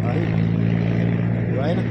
जो है ना।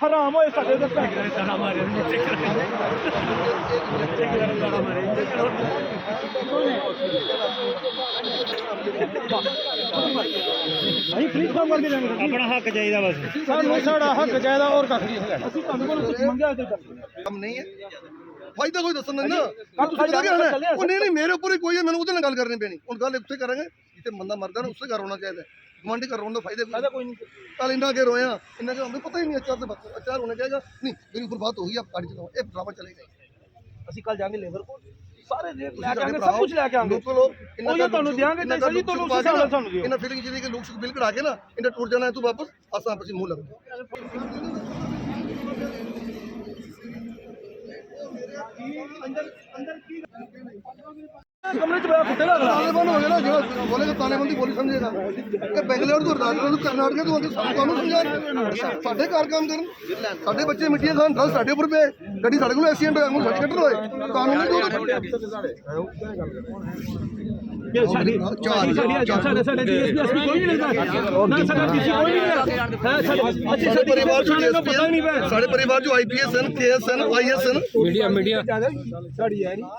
ਹਰਾਮ ਹੋਏ ਸਾਡੇ ਦੇ ਅਸੀਂ ਫ੍ਰੀ ਕੰਮ ਕਰਕੇ ਜਾਣਾ अपना हक चाहिए बस ਸਾਨੂੰ ਸਾਡਾ ਹੱਕ ਚਾਹੀਦਾ ਔਰ ਕੱਖ ਨਹੀਂ ਹੈਗਾ ਅਸੀਂ ਤੁਹਾਨੂੰ ਕੋਲ ਕੁਝ ਮੰਗਿਆ ਤੇ ਕੰਮ ਨਹੀਂ ਹੈ ਫਾਇਦਾ ਕੋਈ ਦੱਸਣ ਨਾ ਤੁਸੀਂ ਪਤਾ ਕੀ ਹੈ ਉਹ ਨਹੀਂ ਮੇਰੇ ਉੱਪਰ ਹੀ ਕੋਈ ਹੈ ਮੈਨੂੰ ਉਹਦੇ ਨਾਲ ਗੱਲ ਕਰਨੀ ਪੈਣੀ ਹੁਣ ਗੱਲ ਉੱਥੇ ਕਰਾਂਗੇ ਜਿੱਥੇ ਬੰਦਾ ਮਰਦਾ ਨਾ ਉਸੇ ਘਰ ਹੋਣਾ ਚਾਹੀਦਾ ਗਵਾਂਢੀ ਘਰ ਹੋਣ ਦਾ ਫਾਇਦਾ ਕੋਈ ਨਹੀਂ ਕੱਲ ਇੰਨਾ ਕੇ ਰੋਇਆ ਇੰਨਾ ਕੇ ਹमें पता ही नहीं अचार से अचार होना चाहिए नहीं मेरी ऊपर बात हुई आप गाड़ी चलाओ ये ड्रामा चलेगा ਅਸੀਂ ਕੱਲ ਜਾਾਂਗੇ ਲੇਬਰ ਕੋਲ ਸਾਰੇ ਲੈ ਕੇ ਆਂਗੇ ਸਭ ਕੁਝ ਲੈ ਕੇ ਆਂਗੇ ਲੋਕਲ ਲੋਕ ਉਹ ਤੁਹਾਨੂੰ ਦਿਆਂਗੇ ਤੇ ਸਹੀ ਤੁਹਾਨੂੰ ਉਸੇ ਹਿਸਾਬ ਨਾਲ ਸਾਨੂੰ ਦਿਓ ਇਹਨਾਂ ਫੀਲਿੰਗ ਜਿਹਦੀ ਕਿ ਲੋਕ ਸੁਖ ਬਿਲ ਕਢਾ ਕੇ ਨਾ ਇਹਨਾਂ ਟੁੱਟ ਜਾਣਾ ਤੂੰ ਵਾਪਸ ਅਸਾਂ ਆਪਸ ਮੂੰਹ ਲੱਗ ਕਮਰੇ ਚ ਬੜਾ ਕੁੱਤੇ ਲੱਗ तालिबान हो गया ना जो बोलेगा तालिबान की बोली समझेगा कि बेंगलोर तो कर्नाटक तो आगे सानू कानून समझा साडे घर काम करन साडे बच्चे मिट्टियां खान ड्रग साडे उपर पे गड्डी साडे कोल एक्सीडेंट होया हम साडे कटर होए कानून नहीं दो ਸਾਡੇ ਡੀਐਸਪੀ ਕੋਈ ਨਹੀਂ ਲੈਂਦਾ ਨਾ ਸਾਡਾ ਡੀਸੀ ਕੋਈ ਨਹੀਂ ਹੈ साडे परिवार जो पता नहीं है साडे परिवार जो आईपीएस हैं केएस हैं आईएएस हैं मीडिया साड़ी है नहीं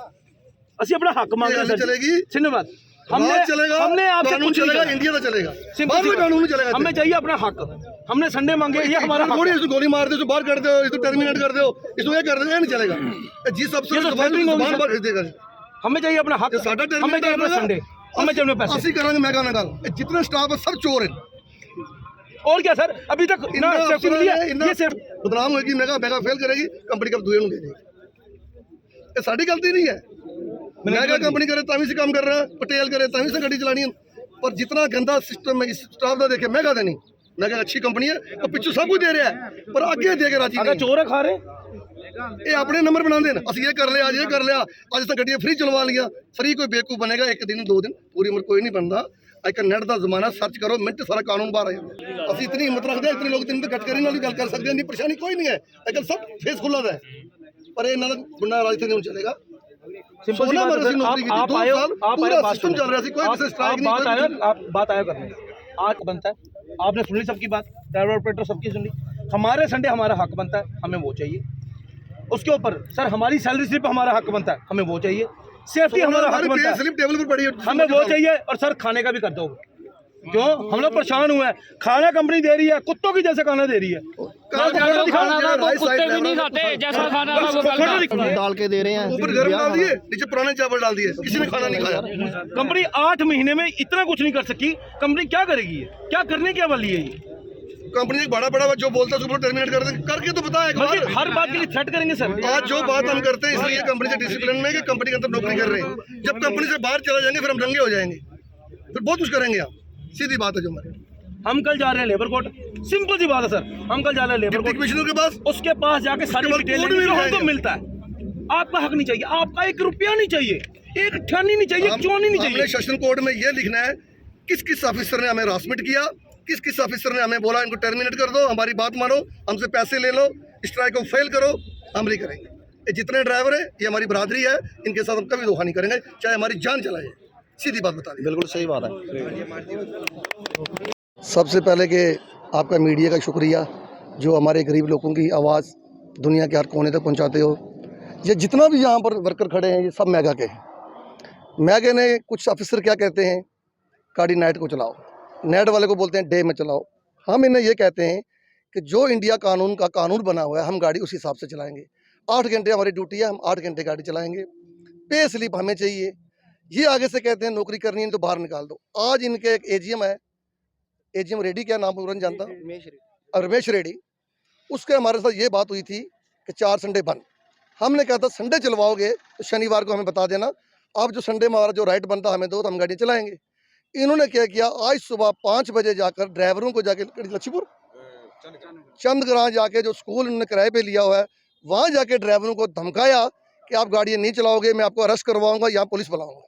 ਅਸੀਂ अपना हक मांग रहे हैं चलेगी सिन्नवाद हमने चलेगा हमने आपसे कानून चलेगा इंडिया का चलेगा बाहर में कानून नहीं चलेगा हमें चाहिए अपना हक हमने संडे मांगे ये हमारा हक थोड़ी इसको गोली मार दो इसको बाहर कर दो इसको टर्मिनेट कर दो इसको ये कर दो ये नहीं चलेगा जिस अफसर को जुबान पर भेज देगा हमें चाहिए अपना हक हमें चाहिए अपना संडे हमें चाहिए पैसे ਅਸੀਂ ਕਰਾਂਗੇ ਮੈਂ ਕਹਾਂ ਗੱਲ जितने स्टाफ है सब चोर हैं और क्या सर अभी तक ना सेफ्टी मिली है ये सिर्फ बदनाम होगी मेगा फेल करेगी कंपनी का दूसरे को दे देगी ये साड़ी गलती नहीं है मेगा कंपनी करे तभी से काम कर रहा है पटेल करे तभी से गाड़ी चलानी है पर जितना गंदा सिस्टम है इस स्टाफ का देखे मेगा देनी मेगा अच्छी कंपनी है और पिछू सब कुछ दे रहा है पर आगे दे के राजी अगर चोर है खा रहे ये अपने नंबर बना देना असं ये कर लिया आज ये कर लिया आज अस गड्डियां फ्री चलवा लिया फ्री कोई बेवकूफ बनेगा एक दिन 2 दिन पूरी उम्र कोई नहीं बनता अजकल नैट का जमाना सर्च करो मिनट सारा कानून बाहर आ जाता असं इतनी हिम्मत रखते हैं इतने लोग दिन गटकरी नाल गल कर सकते हैं परेशानी कोई नहीं है अजकल सब फेस खुला है पर ये गुंडा राज इतने नहीं चलेगा सिंपल सी बात है आप आए सिस्टम चल रहा है कोई स्ट्राइक नहीं आप बात आया करने आज बनता है आपने सुन ली सबकी बात ड्राइवर ऑपरेटर सबकी सुन ली हमारे संडे हमारा हक बनता है हमें वो चाहिए उसके ऊपर सर हमारी सैलरी स्लिप हमारा हक बनता है हमें वो चाहिए सेफ्टी हमारा हक बनता है स्लिप टेबल पर पड़ी है हमें वो चाहिए और सर खाने का भी कर दो क्यों हम लोग परेशान हुए हैं खाना कंपनी दे रही है कुत्तों की जैसे खाना दे रही है कुत्ते भी नहीं खाते जैसा खाना डाल के दे रहे हैं ऊपर गर्म डाल दिए नीचे पुराने चावल डाल दिए किसी ने खाना नहीं खाया कंपनी 8 महीने में इतना कुछ नहीं कर सकी कंपनी क्या करेगी ये क्या करने क्या वाली है ये कंपनी एक बड़ा जो बोलता है उसको टर्मिनेट कर देंगे करके तो बताया एक बार हर बात के लिए थ्रेट करेंगे सर आज जो बात हम करते हैं इसलिए कंपनी से डिसिप्लिन में कि कंपनी के अंदर नौकरी कर रहे हैं जब कंपनी से बाहर चला जाएंगे फिर हम दंगे हो जाएंगे फिर बहुत कुछ करेंगे आप सीधी बात है जो हमारी हम कल जा रहे हैं लेबर कोर्ट सिंपल सी बात है सर हम कल जा रहे हैं लेबर कोर्ट कमिश्नर के पास उसके पास जाके सारी डिटेल हमको मिलता है आपका हक नहीं चाहिए आपका 1 रुपया नहीं चाहिए एक अठानी नहीं चाहिए चौनी नहीं चाहिए सेशन कोड में ये लिखना है किस किस ऑफिसर ने हमें हरासमेंट किया किस किस ऑफिसर ने हमें बोला इनको टर्मिनेट कर दो हमारी बात मानो हमसे पैसे ले लो स्ट्राइक को फेल करो हम नहीं करेंगे ये जितने ड्राइवर हैं ये हमारी बरादरी है इनके साथ हम कभी धोखा नहीं करेंगे चाहे हमारी जान चला जाए सीधी बात बता दी बिल्कुल सही बात है। सबसे पहले कि आपका मीडिया का शुक्रिया जो हमारे गरीब लोगों की आवाज़ दुनिया के हर कोने तक पहुंचाते हो। ये जितना भी यहाँ पर वर्कर खड़े हैं ये सब मैगा के हैं। मैगा ने कुछ ऑफिसर क्या कहते हैं गाड़ी नाइट को चलाओ नेट वाले को बोलते हैं डे में चलाओ। हम इन्हें ये कहते हैं कि जो इंडिया कानून का कानून बना हुआ है हम गाड़ी उस हिसाब से चलाएंगे। 8 घंटे हमारी ड्यूटी है हम 8 घंटे गाड़ी चलाएंगे। पे स्लिप हमें चाहिए। ये आगे से कहते हैं नौकरी करनी है तो बाहर निकाल दो। आज इनके एक एजीएम है, एजीएम रेड्डी, क्या नाम पूरा नहीं जानता, रमेश रेड्डी, उसके हमारे साथ ये बात हुई थी कि 4 संडे बंद। हमने कहा था संडे चलवाओगे तो शनिवार को हमें बता देना, अब जो संडे में हमारा जो राइट बनता हमें दो तो हम गाड़ी चलाएंगे। इन्होंने क्या किया, आज सुबह 5 बजे जाकर ड्राइवरों को जाके लक्ष्मीपुर चंदग्राह जाके जो स्कूल उन्होंने किराए पे लिया हुआ है वहाँ जाके ड्राइवरों को धमकाया कि आप गाड़ियाँ नहीं चलाओगे, मैं आपको अरेस्ट करवाऊंगा, यहाँ पुलिस बुलाऊंगा।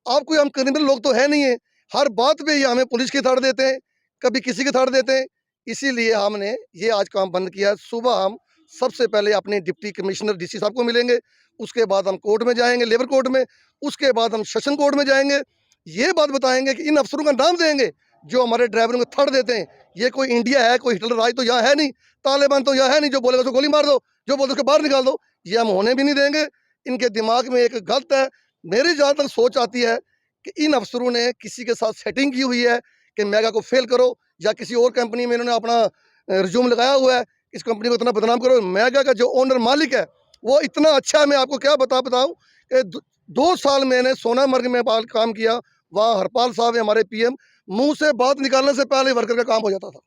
आप कोई हम क्रिमिनल लोग तो है नहीं है, हर बात पे ये हमें पुलिस की थाड़ देते हैं, कभी किसी की थाड़ देते हैं। इसीलिए हमने ये आज काम बंद किया। सुबह हम सबसे पहले अपने डिप्टी कमिश्नर डीसी साहब को मिलेंगे, उसके बाद हम कोर्ट में जाएंगे, लेबर कोर्ट में, उसके बाद हम सेशन कोर्ट में जाएंगे। ये बात बताएंगे कि इन अफसरों का नाम देंगे जो हमारे ड्राइवरों को थड़ देते हैं। ये कोई इंडिया है, कोई हिटलर राज तो यहाँ है नहीं, तालिबान तो यहाँ है नहीं, जो बोलेगा उसको गोली मार दो, जो बोलेगा उसको बाहर निकाल दो। ये हम होने भी नहीं देंगे। इनके दिमाग में एक गलत है, मेरी जहाँ तक सोच आती है कि इन अफसरों ने किसी के साथ सेटिंग की हुई है कि मेगा को फेल करो, या किसी और कंपनी में इन्होंने अपना रिज्यूम लगाया हुआ है, इस कंपनी को इतना बदनाम करो। मेगा का जो ओनर मालिक है वो इतना अच्छा है, मैं आपको क्या बताऊं कि 2 साल मैंने सोनामर्ग में काम किया, वहाँ हरपाल साहब है हमारे पीएम, मुंह से बात निकालने से पहले वर्कर का काम हो जाता था,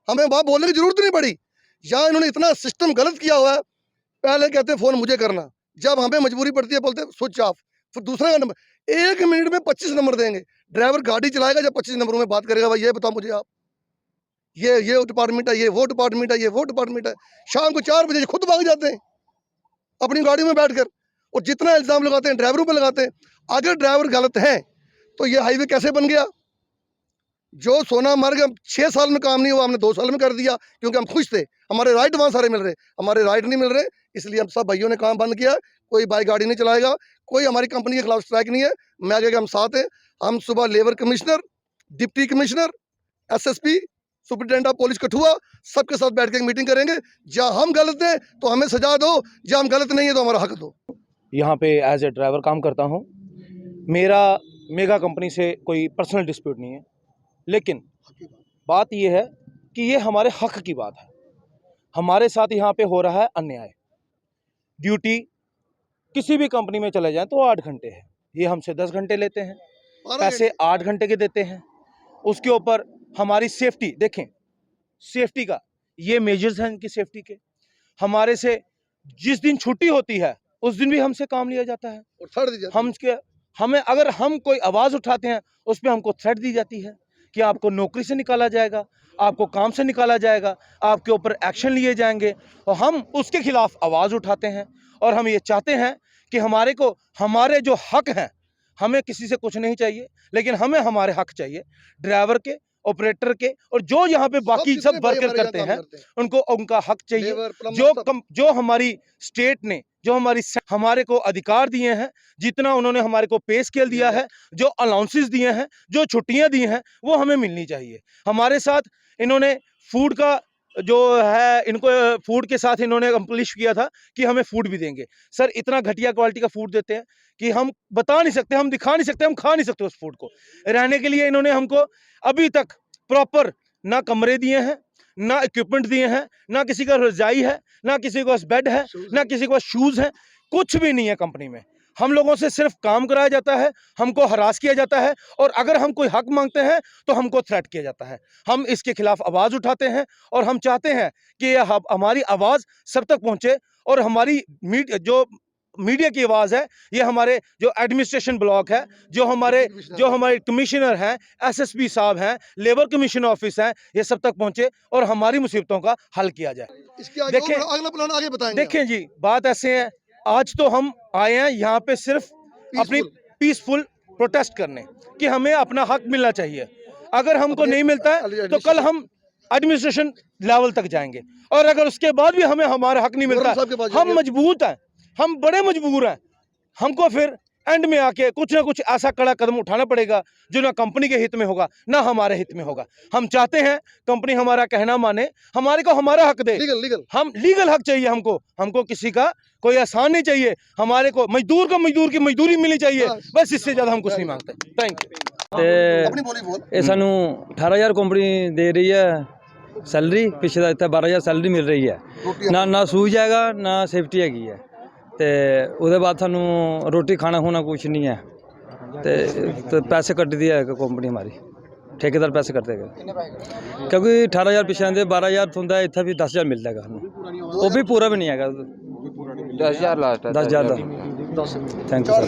हमें वहाँ बोलने की जरूरत नहीं पड़ी। यहाँ इन्होंने इतना सिस्टम गलत किया हुआ है, पहले कहते फ़ोन मुझे करना, जब हमें मजबूरी पड़ती है बोलते स्विच ऑफ, फिर दूसरा नंबर, 1 मिनट में 25 नंबर देंगे। ड्राइवर गाड़ी चलाएगा जब 25 नंबरों में बात करेगा, भाई ये बताओ मुझे आप, ये डिपार्टमेंट है, ये वो डिपार्टमेंट है, ये वो डिपार्टमेंट है। शाम को 4 बजे खुद भाग जाते हैं अपनी गाड़ी में बैठकर, और जितना इल्ज़ाम लगाते हैं ड्राइवरों पे लगाते हैं। अगर ड्राइवर गलत हैं तो ये हाईवे कैसे बन गया? जो सोनामर्ग 6 साल में काम नहीं हुआ, हमने 2 साल में कर दिया, क्योंकि हम खुश थे, हमारे राइट वहाँ सारे मिल रहे, हमारे राइट नहीं मिल रहे, इसलिए हम सब भाइयों ने काम बंद किया। कोई बाइक गाड़ी नहीं चलाएगा, कोई हमारी कंपनी के खिलाफ स्ट्राइक नहीं है। मैं आगे हम साथ हैं। हम सुबह labour commissioner, deputy commissioner, SSP, superintendent of police Kathua, सबके साथ बैठ के मीटिंग करेंगे। जहाँ हम गलत हैं तो हमें सजा दो, जहाँ हम गलत नहीं है तो हमारा हक दो। यहाँ पे एज ए ड्राइवर काम करता हूँ। मेरा मेगा कंपनी से कोई पर्सनल डिस्प्यूट नहीं है, लेकिन बात ये है कि ये हमारे हक की बात है। हमारे साथ यहाँ पे हो रहा है अन्याय। ड्यूटी किसी भी कंपनी में चले जाएं तो 8 घंटे है, ये हमसे 10 घंटे लेते हैं, पैसे 8 घंटे के देते हैं। उसके ऊपर हमारी सेफ्टी देखें, सेफ्टी का ये मेजर्स हैं इनकी सेफ्टी के। हमारे से जिस दिन छुट्टी होती है उस दिन भी हमसे काम लिया जाता है, और हमें अगर हम कोई आवाज़ उठाते हैं उस पर हमको थ्रेट दी जाती है कि आपको नौकरी से निकाला जाएगा, आपको काम से निकाला जाएगा, आपके ऊपर एक्शन लिए जाएंगे। और हम उसके खिलाफ आवाज़ उठाते हैं, और हम ये चाहते हैं कि हमारे जो हक हैं, हमें किसी से कुछ नहीं चाहिए, लेकिन हमें हमारे हक चाहिए। ड्राइवर के, ऑपरेटर के, और जो यहाँ पे बाकी सब वर्कर करते हैं उनको उनका हक चाहिए। जो हमारी स्टेट ने जो हमारे को अधिकार दिए हैं, जितना उन्होंने हमारे को पे स्केल दिया है, जो अलाउंसेस दिए हैं, जो छुट्टियां दी हैं, वो हमें मिलनी चाहिए। हमारे साथ इन्होंने फूड का जो है, इनको फूड के साथ इन्होंने कंप्लीट किया था कि हमें फूड भी देंगे। सर इतना घटिया क्वालिटी का फूड देते हैं कि हम बता नहीं सकते, हम दिखा नहीं सकते, हम खा नहीं सकते उस फूड को। रहने के लिए इन्होंने हमको अभी तक प्रॉपर ना कमरे दिए हैं, ना इक्विपमेंट दिए हैं, ना किसी का रजाई है, ना किसी के पास बेड है, ना किसी के पास शूज़ हैं, कुछ भी नहीं है कंपनी में। हम लोगों से सिर्फ काम कराया जाता है, हमको हरास किया जाता है, और अगर हम कोई हक मांगते हैं तो हमको थ्रेट किया जाता है। हम इसके खिलाफ आवाज़ उठाते हैं, और हम चाहते हैं कि हमारी आवाज़ सब तक पहुँचे, और हमारी जो मीडिया की आवाज़ है, ये हमारे जो एडमिनिस्ट्रेशन ब्लॉक है, जो हमारे कमिश्नर हैं, एसएसपी साहब हैं, लेबर कमीशन ऑफिस हैं, ये सब तक पहुंचे और हमारी मुसीबतों का हल किया जाए। देखें, अगला प्लान आगे बताएंगे। देखें जी, बात ऐसे है, आज तो हम आए हैं यहाँ पे सिर्फ अपनी पीसफुल प्रोटेस्ट करने कि हमें अपना हक मिलना चाहिए। अगर हमको नहीं मिलता है तो कल हम एडमिनिस्ट्रेशन लेवल तक जाएंगे, और अगर उसके बाद भी हमें हमारा हक नहीं मिलता, हम मजबूत हैं, हम बड़े मजबूर हैं। हमको फिर एंड में आके कुछ ना कुछ ऐसा कड़ा कदम उठाना पड़ेगा जो ना कंपनी के हित में होगा, ना हमारे हित में होगा। हम चाहते हैं कंपनी हमारा कहना माने, हमारे को हमारा हक दे। हम लीगल हक चाहिए हमको किसी का कोई एहसान नहीं चाहिए। हमारे को मजदूर की मजदूरी मिलनी चाहिए, बस इससे ज़्यादा हम कुछ नहीं मांगते। Thank you. ये सानू 18,000 कंपनी दे रही है सैलरी, पिछले इतना 12,000 सैलरी मिल रही है, ना सूझ जाएगा, ना सेफ्टी हैगी है। तो उसके बाद सानू रोटी खाना खुना कुछ नहीं है। ਤੇ ਪੈਸੇ ਕੱਟਦੀ ਹੈ ਕੰਪਨੀ ਹਮਾਰੀ ਠੇਕੇਦਾਰ ਪੈਸੇ ਕੱਟਦੇ ਹੈਗੇ ਕਿਉਂਕਿ 18000 ਪਿੱਛੇ ਆਉਂਦੇ 12000 ਹੁੰਦਾ ਇੱਥੇ ਵੀ 10000 ਮਿਲਦਾ ਹੈਗਾ ਸਾਨੂੰ ਉਹ ਵੀ ਪੂਰਾ ਵੀ ਨਹੀਂ ਹੈਗਾ 10,000 last 10000 the thank you sir